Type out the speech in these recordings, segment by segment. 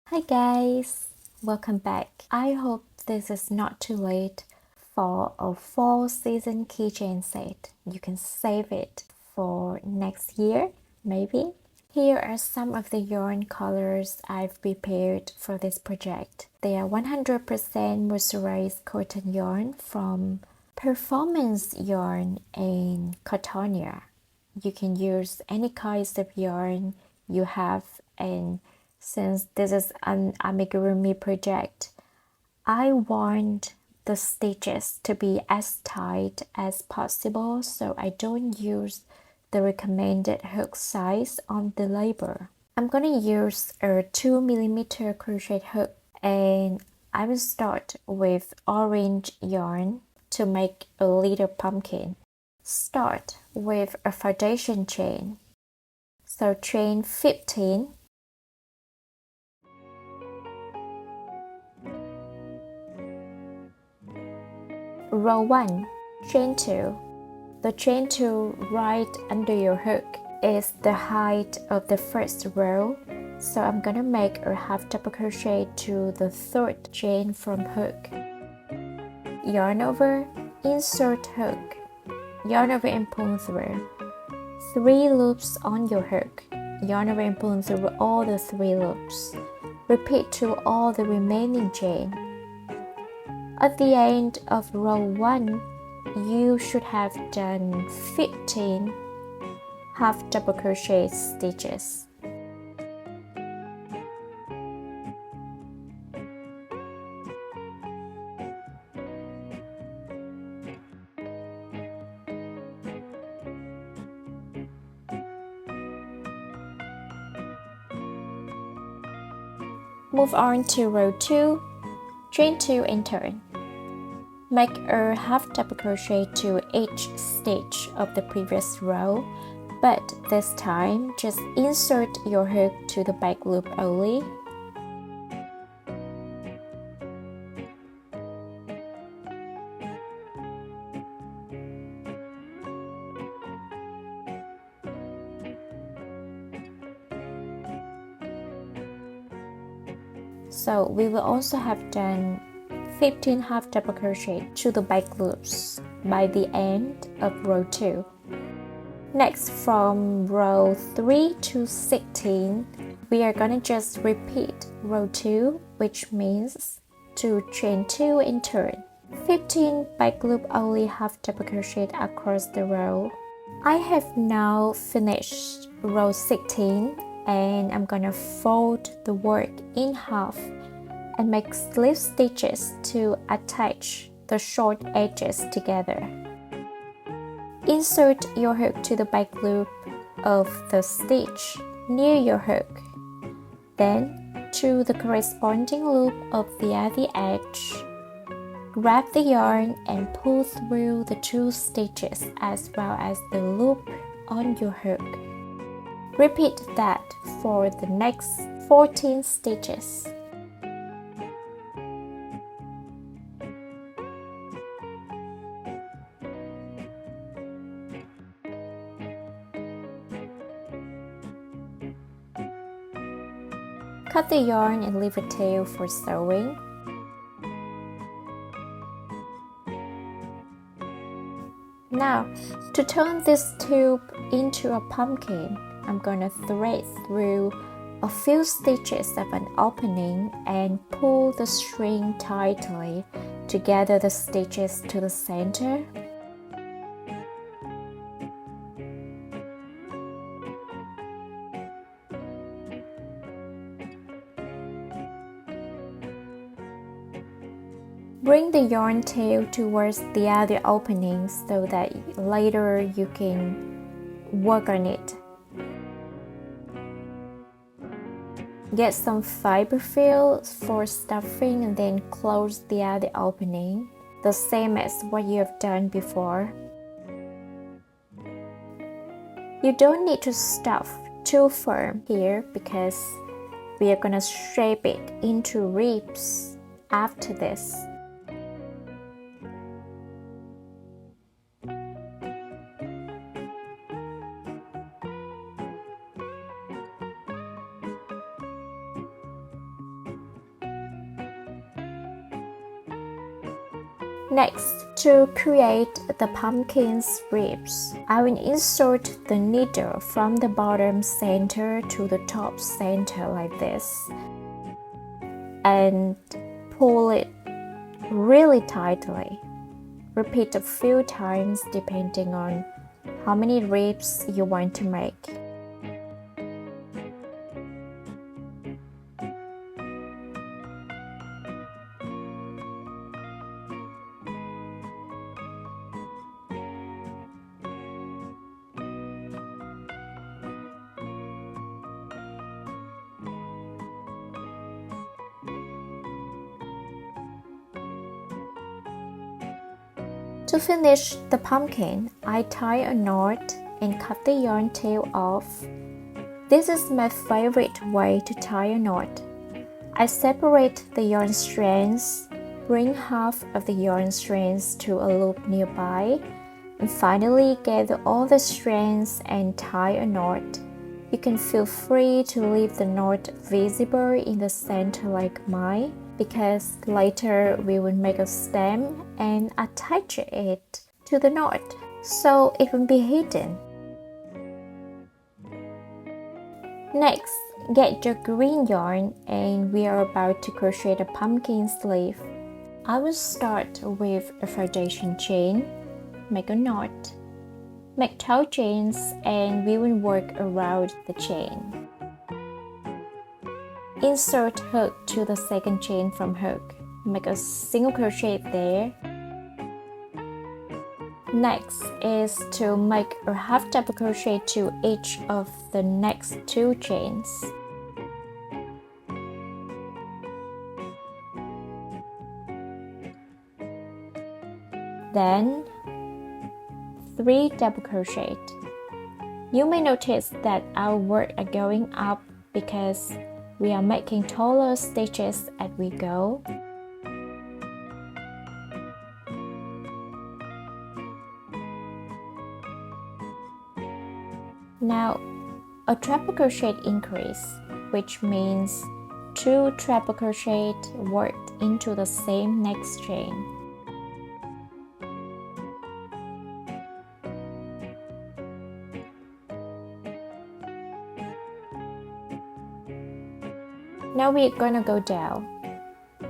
Hi guys, welcome back. I hope this is not too late for a fall season keychain set. You can save it for next year, maybe. Here are some of the yarn colors I've prepared for this project. They are 100% mercerized cotton yarn from Performance Yarn and Cotonia. You can use any kinds of yarn you have, and since this is an Amigurumi project, I want the stitches to be as tight as possible, so I don't use the recommended hook size on the label. I'm gonna use a 2mm crochet hook, and I will start with orange yarn to make a little pumpkin. Start with a foundation chain. So chain 15, row 1, chain 2. The chain 2 right under your hook is the height of the first row, so I'm gonna make a half double crochet to the third chain from hook. Yarn over, insert hook, yarn over and pull through. 3 loops on your hook, yarn over and pull through all the 3 loops. Repeat to all the remaining chain. At the end of row 1, you should have done 15 half double crochet stitches. Move on to row 2, chain 2 and turn. Make a half double crochet to each stitch of the previous row, but this time just insert your hook to the back loop only. So we will also have done 15 half double crochet to the back loops by the end of row 2. Next, from row 3 to 16, we are gonna just repeat row 2, which means to chain 2 and turn. 15 back loop only half double crochet across the row. I have now finished row 16, and I'm gonna fold the work in half and make slip stitches to attach the short edges together. Insert your hook to the back loop of the stitch near your hook, then to the corresponding loop of the other edge. Grab the yarn and pull through the 2 stitches as well as the loop on your hook. Repeat that for the next 14 stitches. Cut the yarn and leave a tail for sewing. Now, to turn this tube into a pumpkin, I'm gonna thread through a few stitches of an opening and pull the string tightly to gather the stitches to the center. Bring the yarn tail towards the other opening so that later you can work on it. Get some Fiberfill for stuffing and then close the other opening, the same as what you have done before. You don't need to stuff too firm here because we are gonna shape it into ribs after this. Next, to create the pumpkin's ribs, I will insert the needle from the bottom center to the top center like this and pull it really tightly. Repeat a few times depending on how many ribs you want to make. To finish the pumpkin, I tie a knot and cut the yarn tail off. This is my favorite way to tie a knot. I separate the yarn strands, bring half of the yarn strands to a loop nearby, and finally gather all the strands and tie a knot. You can feel free to leave the knot visible in the center like mine, because later we will make a stem and attach it to the knot, so it will be hidden. Next, get your green yarn and we are about to crochet the pumpkin sleeve. I will start with a foundation chain, make a knot, make 12 chains and we will work around the chain. Insert hook to the second chain from hook. Make a single crochet there. Next is to make a half double crochet to each of the next 2 chains. Then 3 double crochet. You may notice that our work are going up because we are making taller stitches as we go. Now, a treble crochet increase, which means 2 treble crochet worked into the same next chain. Now we're gonna go down.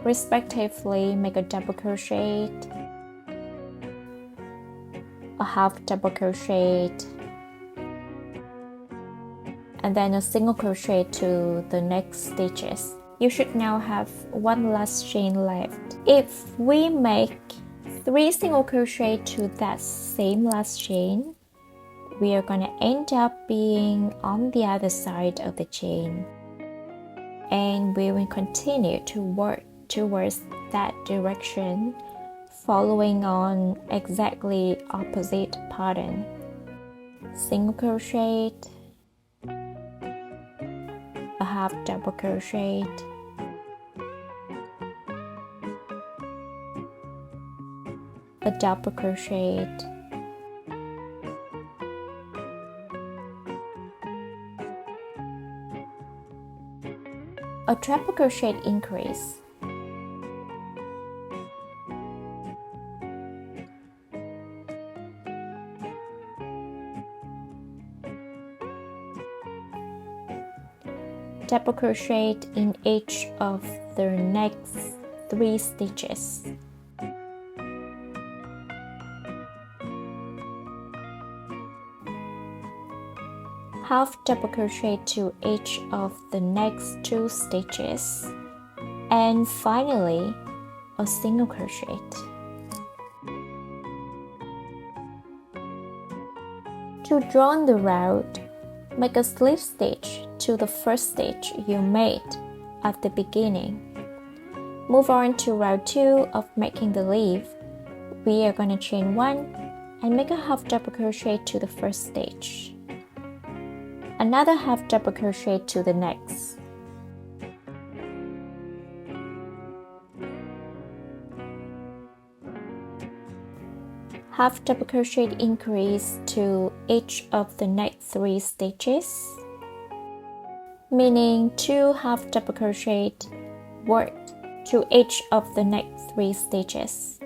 Respectively, make a double crochet, a half double crochet, and then a single crochet to the next stitches. You should now have 1 last chain left. If we make 3 single crochet to that same last chain, we are gonna end up being on the other side of the chain. And we will continue to work towards that direction, following on exactly opposite pattern. Single crochet, a half double crochet, a double crochet, a treble crochet increase, double crochet in each of the next 3 stitches. Half double crochet to each of the next 2 stitches, and finally a single crochet. To join the round, make a slip stitch to the first stitch you made at the beginning. Move on to round 2 of making the leaf. We are going to chain 1 and make a half double crochet to the first stitch. Another half double crochet to the next. Half double crochet increase to each of the next 3 stitches, meaning 2 half double crochet worked to each of the next 3 stitches.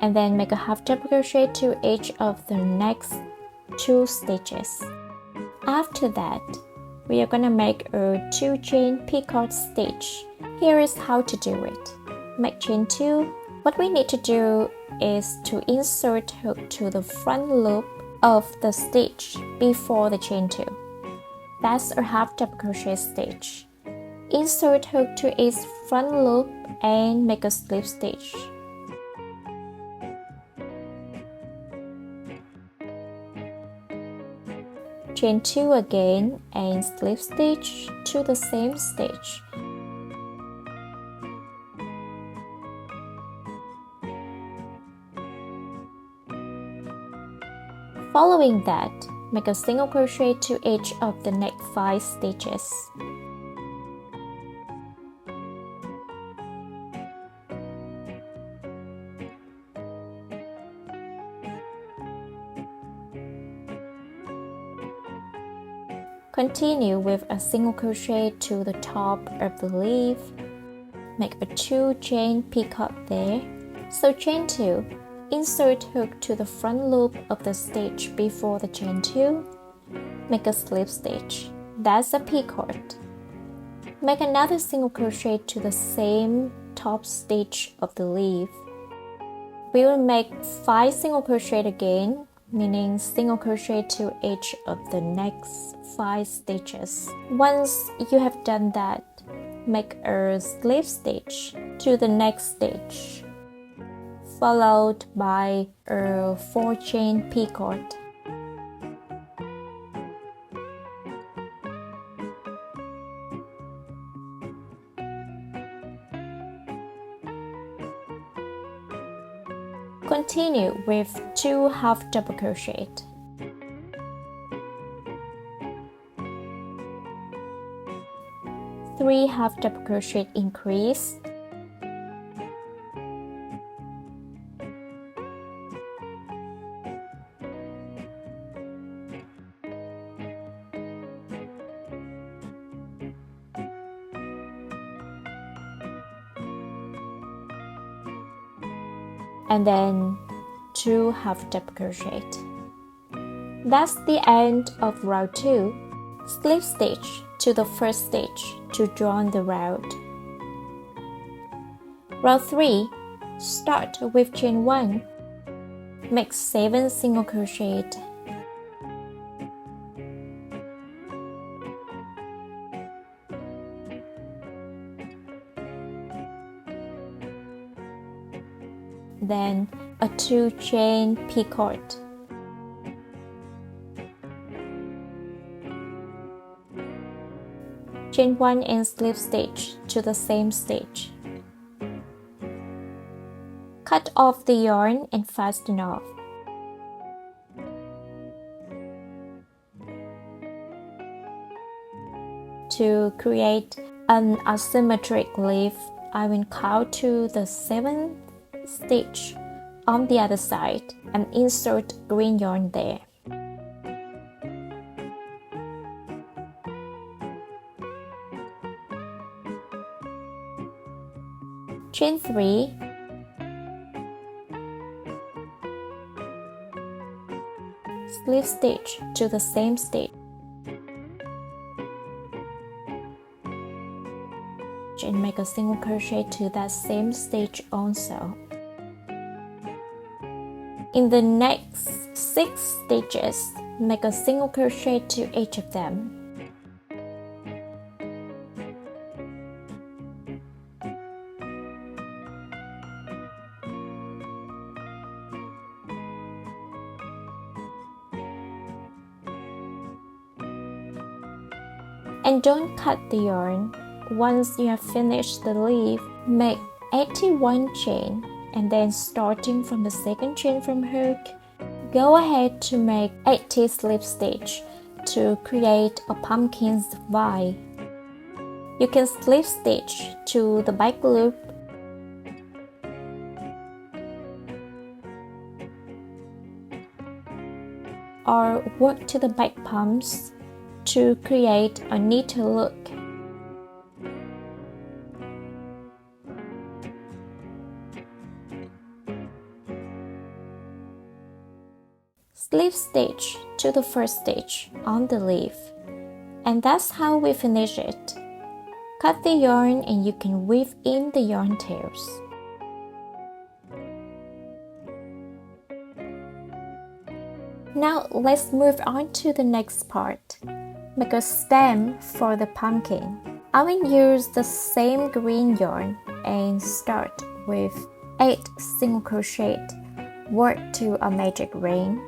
and then make a half double crochet to each of the next 2 stitches. After that, we are gonna make a 2 chain picot stitch. Here is how to do it. Make chain 2. What we need to do is to insert hook to the front loop of the stitch before the chain 2. That's a half double crochet stitch. Insert hook to each front loop and make a slip stitch. Chain 2 again and slip stitch to the same stitch. Following that, make a single crochet to each of the next 5 stitches. Continue with a single crochet to the top of the leaf. Make a 2 chain picot there. So chain 2, insert hook to the front loop of the stitch before the chain 2. Make a slip stitch. That's a picot. Make another single crochet to the same top stitch of the leaf. We will make 5 single crochet again, meaning single crochet to each of the next 5 stitches. Once you have done that, make a slip stitch to the next stitch, followed by a 4 chain picot. Continue with 2 half double crochet. Three half double crochet increase. And then 2 half double crochet. That's the end of row 2. Slip stitch to the first stitch to join the round. Row 3, start with chain 1. Make 7 single crochet. Then a 2 chain picot. Chain 1 and slip stitch to the same stitch. Cut off the yarn and fasten off. To create an asymmetric leaf, I will count to the 7th stitch on the other side and insert green yarn there. Chain 3, slip stitch to the same stitch, and make a single crochet to that same stitch also. In the next 6 stitches, make a single crochet to each of them. And don't cut the yarn. Once you have finished the leaf, make 81 chain, and then starting from the 2nd chain from hook, go ahead to make 80 slip stitch to create a pumpkin's V. You can slip stitch to the back loop or work to the back pumps to create a neater look. slip stitch to the first stitch on the leaf. And that's how we finish it. Cut the yarn and you can weave in the yarn tails. Now let's move on to the next part. Make a stem for the pumpkin. I will use the same green yarn and start with 8 single crochet. Work to a magic ring.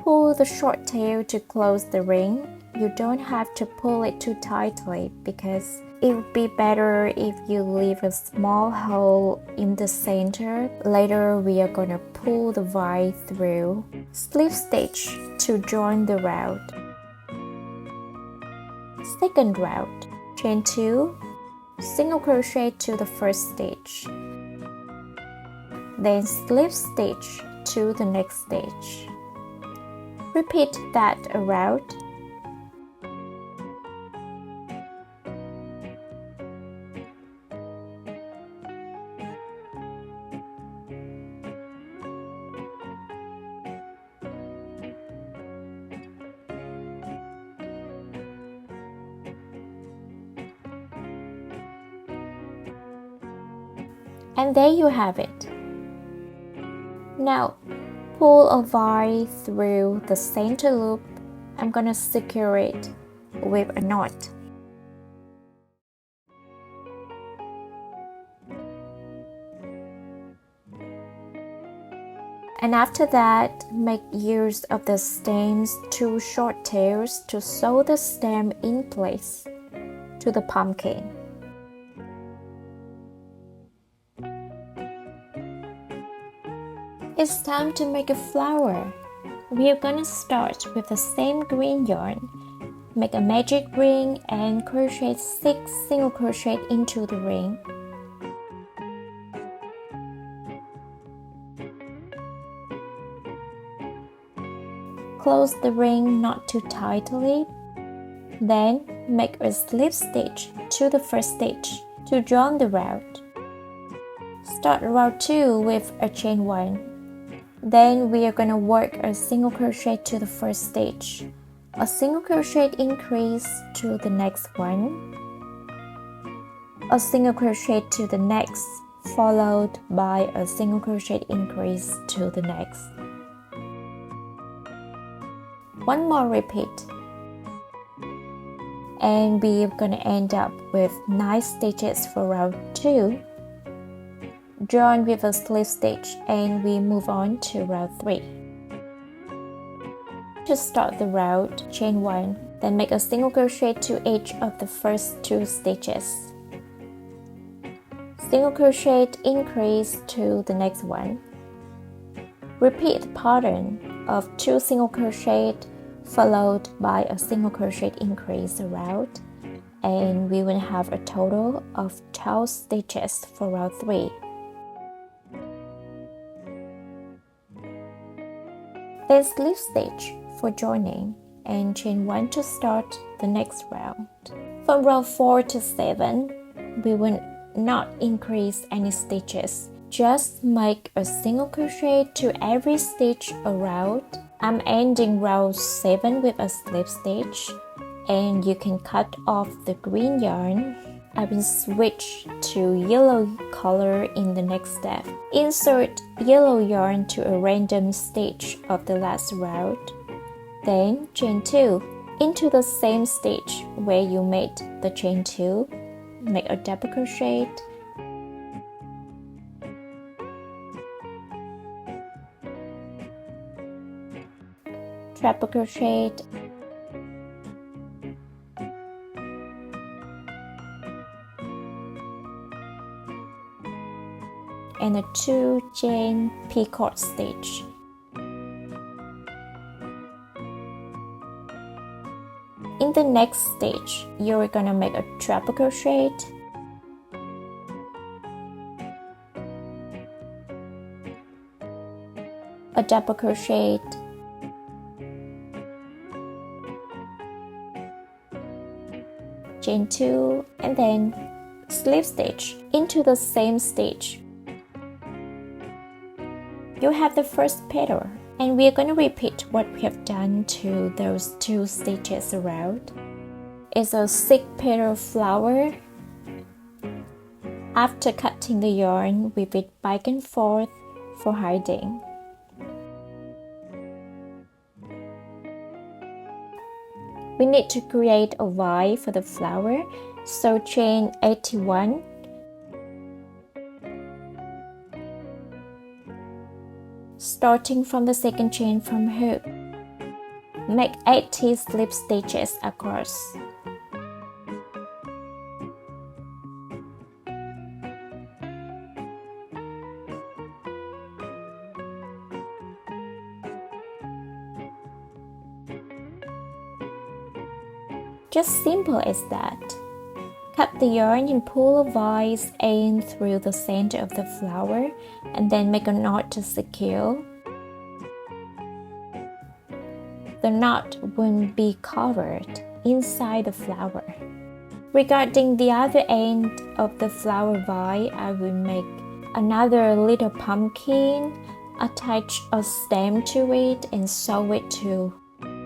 Pull the short tail to close the ring. You don't have to pull it too tightly because it would be better if you leave a small hole in the center. Later we are gonna pull the vine through. Slip stitch to join the round. Second round, chain 2, single crochet to the first stitch. Then slip stitch to the next stitch. Repeat that around. And there you have it. Now, pull a vine through the center loop. I'm gonna secure it with a knot. And after that, make use of the stem's 2 short tails to sew the stem in place to the pumpkin. It's time to make a flower. We are gonna start with the same green yarn. Make a magic ring and crochet 6 single crochet into the ring. Close the ring not too tightly. Then make a slip stitch to the first stitch to join the round. Start round 2 with a chain 1. Then we are going to work a single crochet to the first stitch, a single crochet increase to the next one, a single crochet to the next, followed by a single crochet increase to the next. One more repeat. And we are going to end up with 9 stitches for round 2. Join with a slip stitch and we move on to round 3. To start the round, chain 1, then make a single crochet to each of the first 2 stitches. Single crochet increase to the next one. Repeat the pattern of 2 single crochet followed by a single crochet increase around, and we will have a total of 12 stitches for round 3. Then slip stitch for joining and chain 1 to start the next round. From round 4 to 7, we will not increase any stitches. Just make a single crochet to every stitch around. I'm ending round 7 with a slip stitch, and you can cut off the green yarn. I will switch to yellow color in the next step. Insert yellow yarn to a random stitch of the last round. Then chain 2 into the same stitch where you made the chain 2. Make a double crochet. Treble crochet. And a 2 chain picot stitch. In the next stitch, you're gonna make a treble crochet, a double crochet, chain 2, and then slip stitch into the same stitch. You have the first petal, and we are going to repeat what we have done to those 2 stitches around. It's a 6-petal flower. After cutting the yarn, weave it back and forth for hiding. We need to create a Y for the flower, so chain 81. Starting from the second chain from hook, make 80 slip stitches across. Just simple as that. Cut the yarn and pull a vise in through the center of the flower and then make a knot to secure. The knot won't be covered inside the flower. Regarding the other end of the flower vise, I will make another little pumpkin, attach a stem to it and sew it too.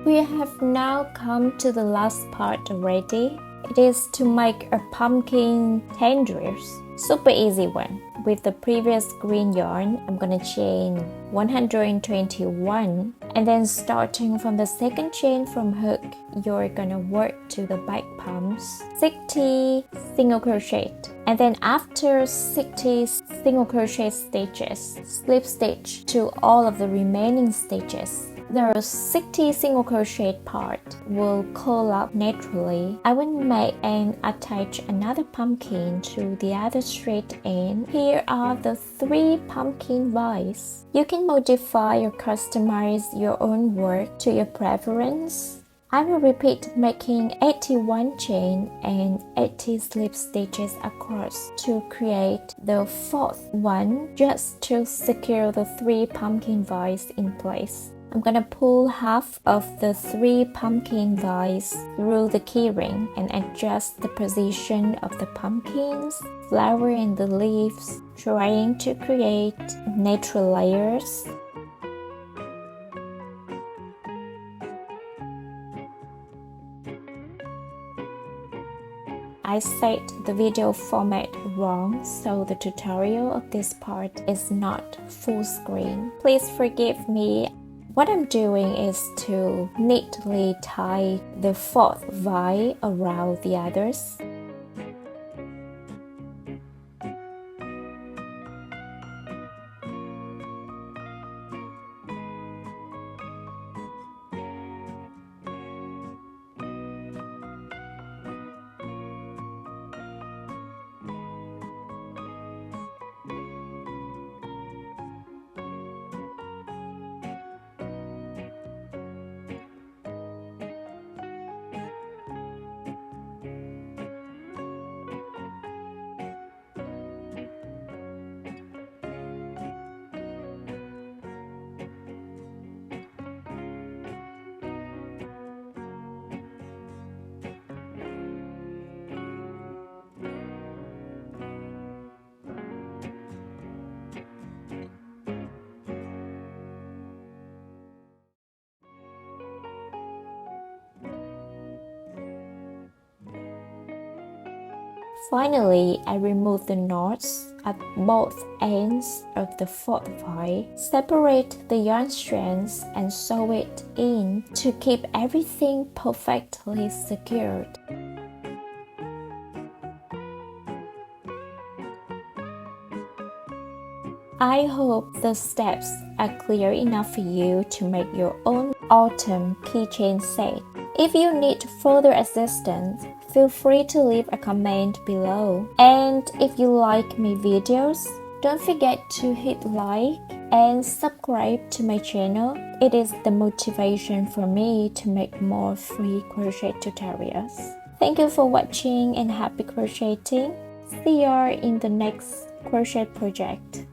We have now come to the last part already. It is to make a pumpkin tendrils. Super easy one. With the previous green yarn, I'm gonna chain 121, and then starting from the second chain from hook, you're gonna work to the back palms, 60 single crochet, and then after 60 single crochet stitches, slip stitch to all of the remaining stitches. The 60 single crochet part will curl up naturally. I will make and attach another pumpkin to the other straight end. Here are the 3 pumpkin vines. You can modify or customize your own work to your preference. I will repeat making 81 chain and 80 slip stitches across to create the 4th one, just to secure the 3 pumpkin vines in place. I'm gonna pull half of the 3 pumpkin vines through the keyring and adjust the position of the pumpkins, flower and the leaves, trying to create natural layers. I set the video format wrong, so the tutorial of this part is not full screen. Please forgive me. What I'm doing is to neatly tie the 4th vine around the others. Finally, I remove the knots at both ends of the 4th vine, separate the yarn strands and sew it in to keep everything perfectly secured. I hope the steps are clear enough for you to make your own autumn keychain set. If you need further assistance, feel free to leave a comment below. And if you like my videos, don't forget to hit like and subscribe to my channel. It is the motivation for me to make more free crochet tutorials. Thank you for watching and happy crocheting. See you in the next crochet project.